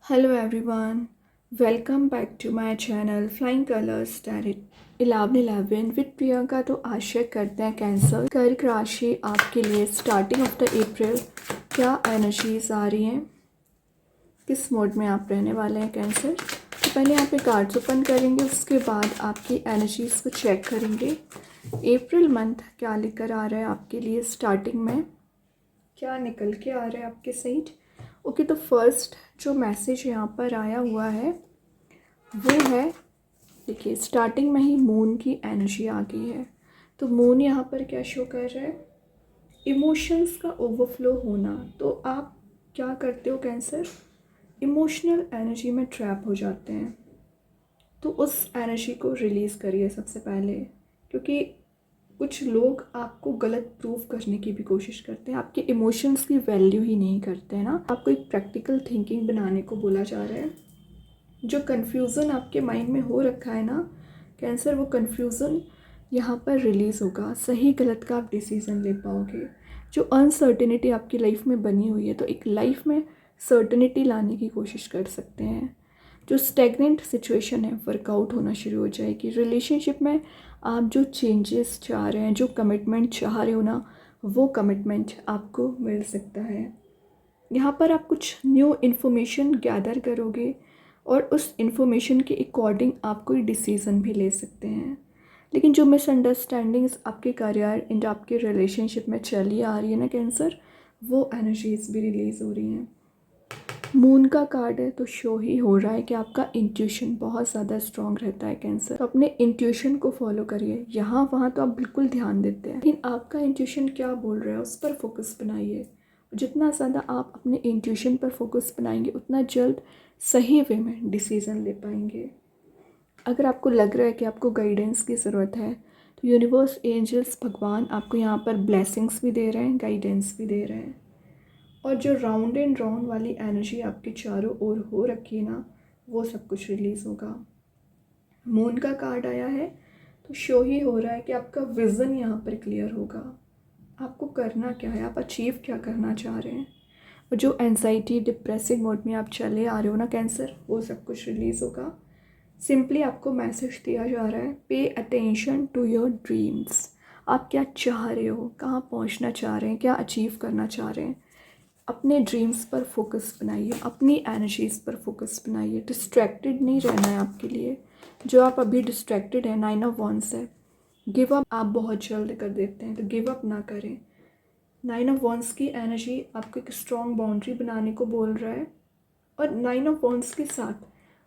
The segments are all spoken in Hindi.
Hello everyone, welcome back to my channel Flying Colors Tarot 1111 with Priyanka. तो आशा करते हैं कैंसर कर्क राशि आपके लिए स्टार्टिंग ऑफ द अप्रैल क्या एनर्जीज आ रही हैं, किस मोड में आप रहने वाले हैं कैंसर। तो पहले यहाँ पे कार्ड्स ओपन करेंगे, उसके बाद आपकी एनर्जीज को चेक करेंगे। अप्रैल मंथ क्या लेकर आ रहा है आपके लिए, स्टार्टिंग में क्या निकल के आ रहा है आपके साइड। ओके, तो फर्स्ट जो मैसेज यहाँ पर आया हुआ है वो है, देखिए स्टार्टिंग में ही मून की एनर्जी आ गई है। तो मून यहाँ पर क्या शो कर रहा है, इमोशंस का ओवरफ्लो होना। तो आप क्या करते हो कैंसर, इमोशनल एनर्जी में ट्रैप हो जाते हैं। तो उस एनर्जी को रिलीज़ करिए सबसे पहले, क्योंकि कुछ लोग आपको गलत प्रूव करने की भी कोशिश करते हैं, आपके इमोशंस की वैल्यू ही नहीं करते हैं ना। आपको एक प्रैक्टिकल थिंकिंग बनाने को बोला जा रहा है। जो कन्फ्यूज़न आपके माइंड में हो रखा है ना कैंसर, वो कन्फ्यूज़न यहाँ पर रिलीज़ होगा, सही गलत का आप डिसीज़न ले पाओगे। जो अनसर्टेनिटी आपकी लाइफ में बनी हुई है, तो एक लाइफ में सर्टेनिटी लाने की कोशिश कर सकते हैं। जो स्टेगनेंट सिचुएशन है वर्कआउट होना शुरू हो जाएगी। रिलेशनशिप में आप जो चेंजेस चाह रहे हैं, जो कमिटमेंट चाह रहे हो ना, वो कमिटमेंट आपको मिल सकता है। यहाँ पर आप कुछ न्यू इन्फॉर्मेशन गैदर करोगे और उस इन्फॉर्मेशन के अकॉर्डिंग आप कोई डिसीज़न भी ले सकते हैं। लेकिन जो मिसअंडरस्टैंडिंग्स आपके करियर एंड आपके रिलेशनशिप में चली आ रही है ना कैंसर, वो एनर्जीज भी रिलीज़ हो रही हैं। मून का कार्ड है तो शो ही हो रहा है कि आपका इंट्यूशन बहुत ज़्यादा स्ट्रॉन्ग रहता है कैंसर। तो अपने इंट्यूशन को फॉलो करिए, यहाँ वहाँ तो आप बिल्कुल ध्यान देते हैं, लेकिन आपका इंट्यूशन क्या बोल रहा है उस पर फोकस बनाइए। जितना ज़्यादा आप अपने इंट्यूशन पर फोकस बनाएंगे, उतना जल्द सही वे में डिसीज़न ले पाएंगे। अगर आपको लग रहा है कि आपको गाइडेंस की ज़रूरत है, तो यूनिवर्स, एंजल्स, भगवान आपको यहाँ पर ब्लेसिंग्स भी दे रहे हैं, गाइडेंस भी दे रहे हैं। और जो राउंड एंड राउंड वाली एनर्जी आपके चारों ओर हो रखी है ना, वो सब कुछ रिलीज़ होगा। मून का कार्ड आया है तो शो ही हो रहा है कि आपका विज़न यहाँ पर क्लियर होगा। आपको करना क्या है, आप अचीव क्या करना चाह रहे हैं। और जो एंजाइटी डिप्रेसिव मोड में आप चले आ रहे हो ना कैंसर, वो सब कुछ रिलीज़ होगा। सिंपली आपको मैसेज दिया जा रहा है, pay attention to your dreams. आप क्या चाह रहे हो, कहाँ पहुँचना चाह रहे हैं, क्या अचीव करना चाह रहे हैं। अपने ड्रीम्स पर फोकस बनाइए, अपनी एनर्जीज़ पर फोकस बनाइए। डिस्ट्रैक्टेड नहीं रहना है आपके लिए। जो आप अभी डिस्ट्रैक्टेड है, 9 ऑफ वॉन्ड्स है। गिव अप आप बहुत जल्द कर देते हैं, तो गिव अप ना करें। 9 ऑफ वॉन्ड्स की एनर्जी आपको एक स्ट्रॉन्ग बाउंड्री बनाने को बोल रहा है। और 9 ऑफ वॉन्ड्स के साथ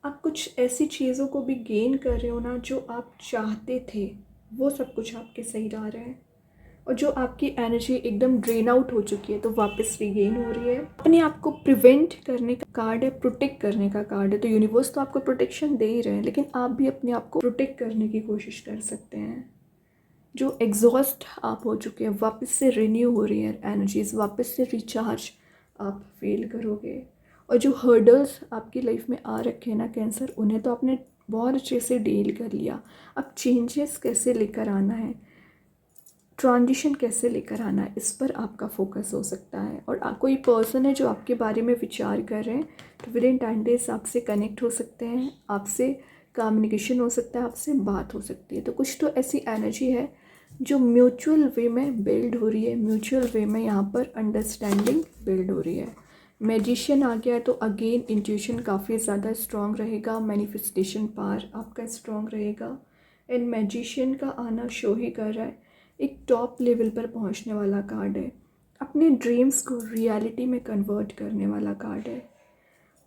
आप कुछ ऐसी चीज़ों को भी गेन कर रहे हो ना जो आप चाहते थे, वो सब कुछ आपके सही आ रहा है। और जो आपकी एनर्जी एकदम ड्रेन आउट हो चुकी है, तो वापस रीगेन हो रही है। अपने आप को प्रिवेंट करने का कार्ड है, प्रोटेक्ट करने का कार्ड है। तो यूनिवर्स तो आपको प्रोटेक्शन दे ही रहे हैं, लेकिन आप भी अपने आप को प्रोटेक्ट करने की कोशिश कर सकते हैं। जो एग्जॉस्ट आप हो चुके हैं, वापस से रिन्यू हो रही है एनर्जीज, वापस से रिचार्ज आप फील करोगे। और जो हर्डल्स आपकी लाइफ में आ रखे हैं ना कैंसर, उन्हें तो आपने बहुत अच्छे से डील कर लिया। अब चेंजेस कैसे लेकर आना है, ट्रांजिशन कैसे लेकर आना है, इस पर आपका फोकस हो सकता है। और कोई पर्सन है जो आपके बारे में विचार कर रहे हैं, तो विद इन 10 डेज आपसे कनेक्ट हो सकते हैं, आपसे कम्युनिकेशन हो सकता है, आपसे बात हो सकती है। तो कुछ तो ऐसी एनर्जी है जो म्यूचुअल वे में बिल्ड हो रही है, म्यूचुअल वे में यहाँ पर अंडरस्टैंडिंग बिल्ड हो रही है। मैजिशियन आ गया है तो अगेन इंट्यूशन काफ़ी ज़्यादा स्ट्रॉन्ग रहेगा, मैनिफेस्टेशन पावर आपका स्ट्रॉन्ग रहेगा। एंड मैजिशियन का आना शो ही कर रहा है एक टॉप लेवल पर पहुंचने वाला कार्ड है, अपने ड्रीम्स को रियलिटी में कन्वर्ट करने वाला कार्ड है।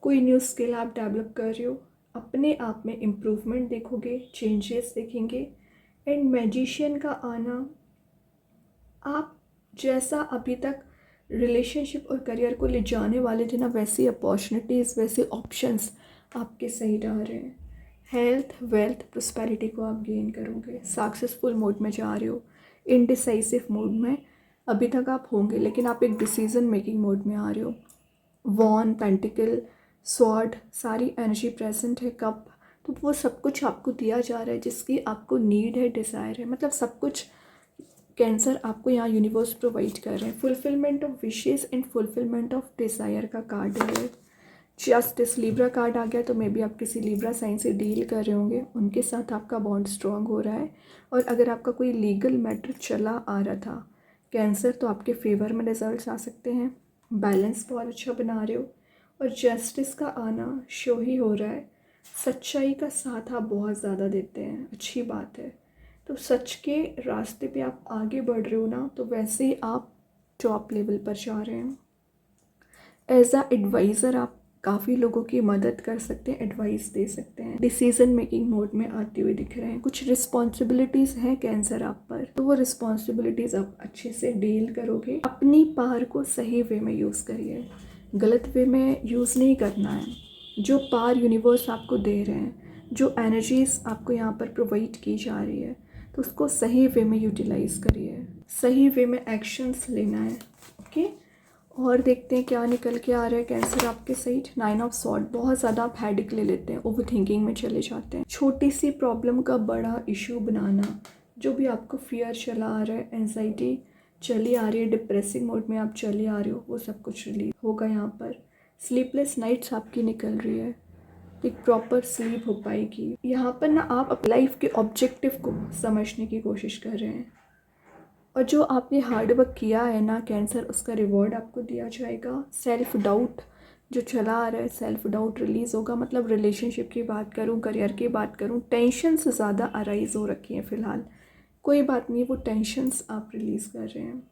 कोई न्यू स्किल आप डेवलप कर रहे हो, अपने आप में इम्प्रूवमेंट देखोगे, चेंजेस देखेंगे। एंड मैजिशियन का आना, आप जैसा अभी तक रिलेशनशिप और करियर को ले जाने वाले थे ना, वैसी अपॉर्चुनिटीज़, वैसे ऑप्शंस आपके सही आ रहे हैं। हेल्थ, वेल्थ, प्रोस्पेरिटी को आप गेन करोगे। सक्सेसफुल मोड में जा रहे हो, इनडिसाइसिव मोड में अभी तक आप होंगे, लेकिन आप एक डिसीजन मेकिंग मोड में आ रहे हो। वॉन, पेंटिकल, स्वॉर्ड, सारी एनर्जी प्रेजेंट है। कप, तो वो सब कुछ आपको दिया जा रहा है जिसकी आपको नीड है, डिज़ायर है। मतलब सब कुछ कैंसर आपको यहाँ यूनिवर्स प्रोवाइड कर रहे हैं। Fulfilment of wishes and fulfilment of desire का कार्ड है। जस्टिस लिब्रा कार्ड आ गया, तो मे बी आप किसी लिब्रा साइन से डील कर रहे होंगे, उनके साथ आपका बॉन्ड स्ट्रॉन्ग हो रहा है। और अगर आपका कोई लीगल मैटर चला आ रहा था कैंसर, तो आपके फेवर में रिजल्ट्स आ सकते हैं। बैलेंस बहुत अच्छा बना रहे हो और जस्टिस का आना शो ही हो रहा है। सच्चाई का साथ आप बहुत ज़्यादा देते हैं, अच्छी बात है। तो सच के रास्ते पे आप आगे बढ़ रहे हो ना, तो वैसे ही आप टॉप लेवल पर जा रहे हैं। एज अ एडवाइज़र आप काफ़ी लोगों की मदद कर सकते हैं, एडवाइस दे सकते हैं। डिसीजन मेकिंग मोड में आते हुए दिख रहे हैं। कुछ रिस्पॉन्सिबिलिटीज़ हैं कैंसर आप पर, तो वो रिस्पॉन्सिबिलिटीज़ आप अच्छे से डील करोगे। अपनी पावर को सही वे में यूज़ करिए, गलत वे में यूज़ नहीं करना है। जो पावर यूनिवर्स आपको दे रहे हैं, जो एनर्जीज आपको यहाँ पर प्रोवाइड की जा रही है, तो उसको सही वे में यूटिलाइज़ करिए, सही वे में एक्शंस लेना है। ओके, और देखते हैं क्या निकल के आ रहा है कैंसर आपके साइड। 9 ऑफ सॉर्ड, बहुत ज़्यादा आप हेडेक ले लेते हैं, ओवर थिंकिंग में चले जाते हैं। छोटी सी प्रॉब्लम का बड़ा इशू बनाना, जो भी आपको फियर चला आ रहा है, एंजाइटी चली आ रही है, डिप्रेसिंग मोड में आप चले आ रहे हो, वो सब कुछ रिलीव होगा यहाँ पर। स्लीपलेस नाइट्स आपकी निकल रही है, एक प्रॉपर स्लीप हो पाएगी। यहाँ पर ना आप अपनी लाइफ के ऑब्जेक्टिव को समझने की कोशिश कर रहे हैं, और जो आपने हार्ड वर्क किया है ना कैंसर, उसका रिवॉर्ड आपको दिया जाएगा। सेल्फ डाउट जो चला आ रहा है, सेल्फ डाउट रिलीज़ होगा। मतलब रिलेशनशिप की बात करूँ, करियर की बात करूँ, टेंशन से ज़्यादा अराइज हो रखी है फ़िलहाल। कोई बात नहीं, वो टेंशन्स आप रिलीज़ कर रहे हैं।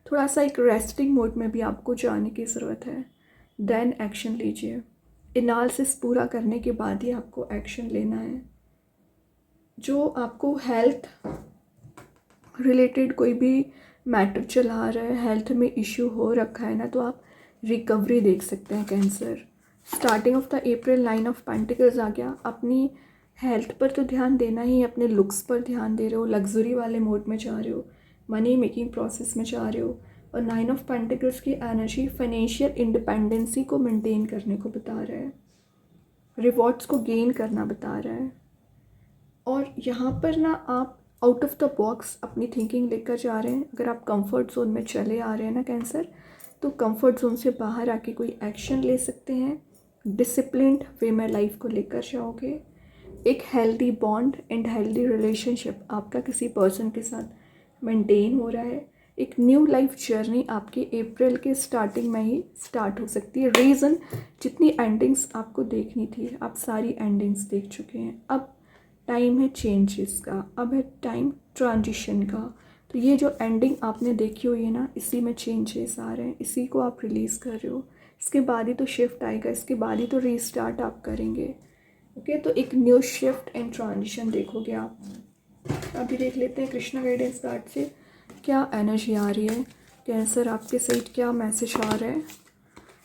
थोड़ा सा एक रेस्टिंग मोड में भी आपको जाने की ज़रूरत है। देन एक्शन लीजिए। एनालिसिस पूरा करने के बाद ही आपको एक्शन लेना है। जो आपको हेल्थ रिलेटेड कोई भी मैटर चला आ रहा है, हेल्थ में इश्यू हो रखा है ना, तो आप रिकवरी देख सकते हैं cancer. Starting of the April 9 of pentacles आ गया। अपनी हेल्थ पर तो ध्यान देना ही, अपने लुक्स पर ध्यान दे रहे हो, लग्जरी वाले मोड में जा रहे हो, मनी मेकिंग प्रोसेस में जा रहे हो। और 9 ऑफ पेंटिकल्स की एनर्जी फाइनेंशियल इंडिपेंडेंसी को मेंटेन करने को बता रहा है, रिवॉर्ड्स को गेन करना बता रहा है। और यहाँ पर ना आप आउट ऑफ द बॉक्स अपनी थिंकिंग लेकर जा रहे हैं। अगर आप कंफर्ट जोन में चले आ रहे हैं ना कैंसर, तो कंफर्ट जोन से बाहर आके कोई एक्शन ले सकते हैं। डिसिप्लिन्ड वे में लाइफ को लेकर जाओगे। एक healthy bond and healthy relationship आपका किसी पर्सन के साथ मेंटेन हो रहा है। एक न्यू लाइफ जर्नी आपकी अप्रैल के स्टार्टिंग में ही स्टार्ट हो सकती है। रीज़न, जितनी एंडिंग्स आपको देखनी थी आप सारी एंडिंग्स देख चुके हैं। अब टाइम है चेंजेस का, अब है टाइम ट्रांजिशन का। तो ये जो एंडिंग आपने देखी हुई है ना, इसी में चेंजेस आ रहे हैं, इसी को आप रिलीज़ कर रहे हो। इसके बाद ही तो शिफ्ट आएगा, इसके बाद ही तो रीस्टार्ट आप करेंगे। ओके, तो एक न्यू शिफ्ट एंड ट्रांजिशन देखोगे आप। अभी देख लेते हैं कृष्णा गाइडेंस कार्ड से क्या एनर्जी आ रही है कैंसर आपके साइड, क्या मैसेज आ रहा है।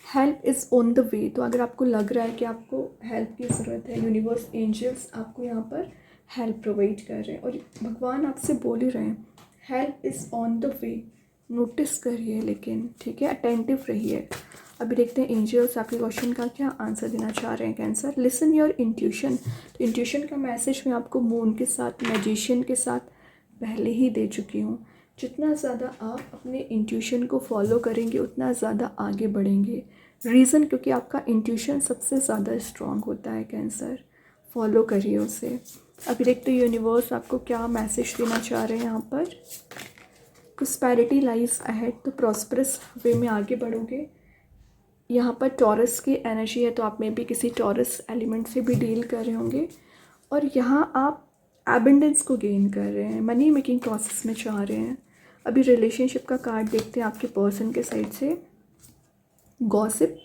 Help is on the way. तो अगर आपको लग रहा है कि आपको हेल्प की ज़रूरत है, यूनिवर्स एंजल्स आपको यहाँ पर हेल्प प्रोवाइड कर रहे हैं, और भगवान आपसे बोल ही रहे हैं help is on the way. Notice करिए लेकिन, ठीक है, अटेंटिव रहिए। अभी देखते हैं एंजल्स आपके क्वेश्चन का क्या आंसर देना चाह रहे हैं कैंसर। Listen your intuition. तो इंट्यूशन का मैसेज मैं आपको मून के साथ, मैजिशियन के साथ पहले ही दे चुकी हूँ। जितना ज़्यादा आप अपने इंट्यूशन को फॉलो करेंगे, उतना ज़्यादा आगे बढ़ेंगे। रीज़न, क्योंकि आपका इंट्यूशन सबसे ज़्यादा स्ट्रॉन्ग होता है कैंसर। फॉलो करिए उसे। अभी देखते हैं यूनिवर्स आपको क्या मैसेज देना चाह रहे हैं यहाँ पर। Prosperity lies ahead. तो प्रॉस्परस वे में आगे बढ़ोगे। यहाँ पर टॉरस की एनर्जी है, तो आप में भी किसी टॉरस एलिमेंट से भी डील कर रहे होंगे। और यहाँ आप एबंडेंस को गेन कर रहे हैं, मनी मेकिंग प्रोसेस में चाह रहे हैं। अभी रिलेशनशिप का कार्ड देखते हैं आपके पर्सन के साइड से। Gossip,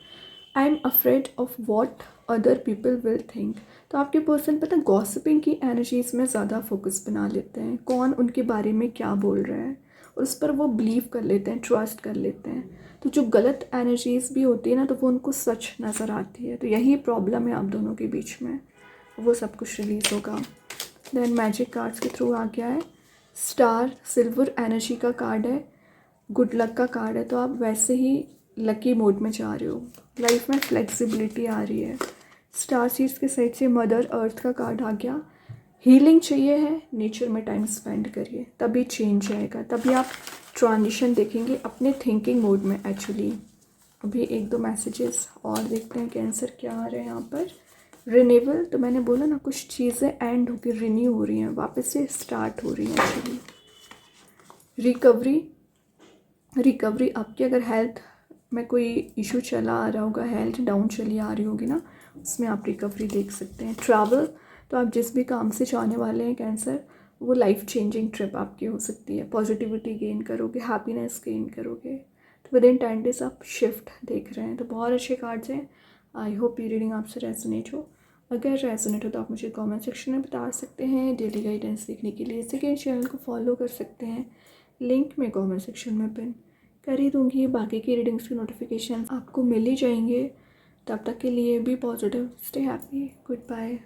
I am afraid of what other people will think. तो आपके पर्सन पता गॉसिपिंग की एनर्जीज में ज़्यादा फोकस बना लेते हैं, कौन उनके बारे में क्या बोल रहा है, और उस पर वो बिलीव कर लेते हैं, ट्रस्ट कर लेते हैं। तो जो गलत एनर्जीज भी होती है ना, तो वो उनको सच नज़र आती है। तो यही प्रॉब्लम है आप दोनों के बीच में, वो सब कुछ रिलीज़ होगा। देन मैजिक कार्ड्स के थ्रू आ गया है स्टार, सिल्वर एनर्जी का कार्ड है, गुड लक का कार्ड है। तो आप वैसे ही लकी मोड में जा रहे हो, लाइफ में फ्लेक्सिबिलिटी आ रही है। स्टार सीड्स के साइड से मदर अर्थ का कार्ड आ गया। हीलिंग चाहिए है, नेचर में टाइम स्पेंड करिए, तभी चेंज आएगा, तभी आप ट्रांजिशन देखेंगे अपने थिंकिंग मोड में एक्चुअली। अभी एक दो मैसेजेस और देखते हैं कैंसर क्या आ रहे हैं यहाँ पर। रिन्यूअल, तो मैंने बोला ना कुछ चीज़ें एंड होकर रिन्यू हो रही हैं, वापस से स्टार्ट हो रही हैं एक्चुअली। रिकवरी आपकी, अगर हेल्थ में कोई इशू चला आ रहा होगा, हेल्थ डाउन चली आ रही होगी ना, उसमें आप रिकवरी देख सकते हैं। ट्रैवल, तो आप जिस भी काम से जाने वाले हैं कैंसर, वो लाइफ चेंजिंग ट्रिप आपकी हो सकती है। पॉजिटिविटी गेन करोगे, हैप्पीनेस गेन करोगे। तो विद इन 10 डेज आप शिफ्ट देख रहे हैं। तो बहुत अच्छे कार्ड्स हैं। आई होप ये रीडिंग आपसे रेजोनेट हो। अगर रेजोनेट हो तो आप मुझे कमेंट सेक्शन में बता सकते हैं। डेली गाइडेंस देखने के लिए सेकेंड चैनल को फॉलो कर सकते हैं, लिंक मैं कमेंट सेक्शन में पिन कर ही दूँगी। बाकी की रीडिंग्स की नोटिफिकेशन आपको मिल ही जाएंगे। तब तक के लिए be positive, stay happy, good bye.